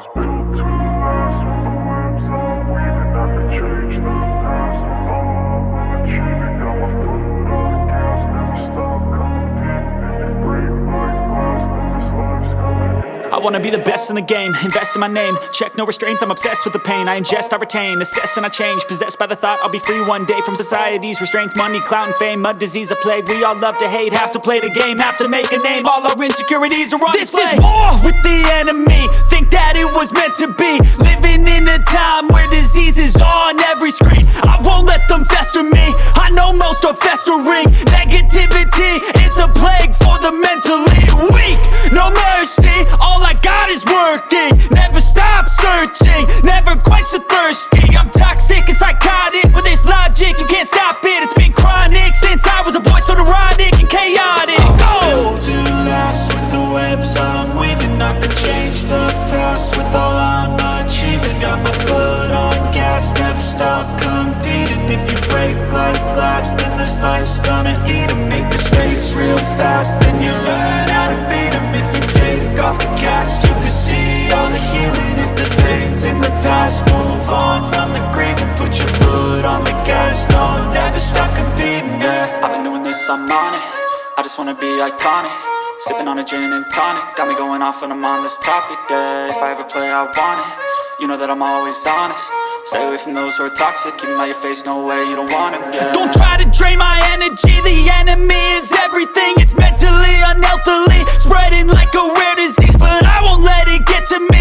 was built to last. With the webs I'm weaving, I could change the past. With all I'm achieving, got my foot on gas. Never stop competing. If you break like glass, then this life's gonna end. I wanna be the best in the game, invest in my name. Check no restraints, I'm obsessed with the pain. I ingest, I retain, assess and I change. Possessed by the thought I'll be free one day from society's restraints. Money, clout and fame, mud, disease, a plague. We all love to hate, have to play the game, have to make a name. All our insecurities are on display. This is war with the enemy, think that it was meant to be. Living in a time where disease is on every screen. I won't let them fester me, I know most are festering. Negativity is a plague for the mentally weak. No mercy, all I got is working. Never stop searching, never quench the thirsty. I'm toxic and psychotic, with this logic you can't stop it. It's been chronic since I was a boy, so neurotic and chaotic. Built to last. With the webs I'm weaving, I could change the past. With all I'm achieving, got my foot on gas. Never stop competing. If you break like glass, then this life's gonna eat 'em. Make mistakes real fast, then you learn how to beat 'em. If you take off the cast, you can see all the healing. If the pain's in the past, move on from the grieving. Put your foot on the gas, no, never stop competing, yeah. I've been doing this, I'm on it. I just wanna be iconic. Sipping on a gin and tonic, got me going off when I'm on this topic, yeah. If I ever play, I want it. You know that I'm always honest. Stay away from those who are toxic. Keep 'em out your face, no way, you don't want it, yeah. Don't try to drain my energy. The enemy is everything. It's mentally, unhealthily, spreading like a rare disease. But I won't let it get to me.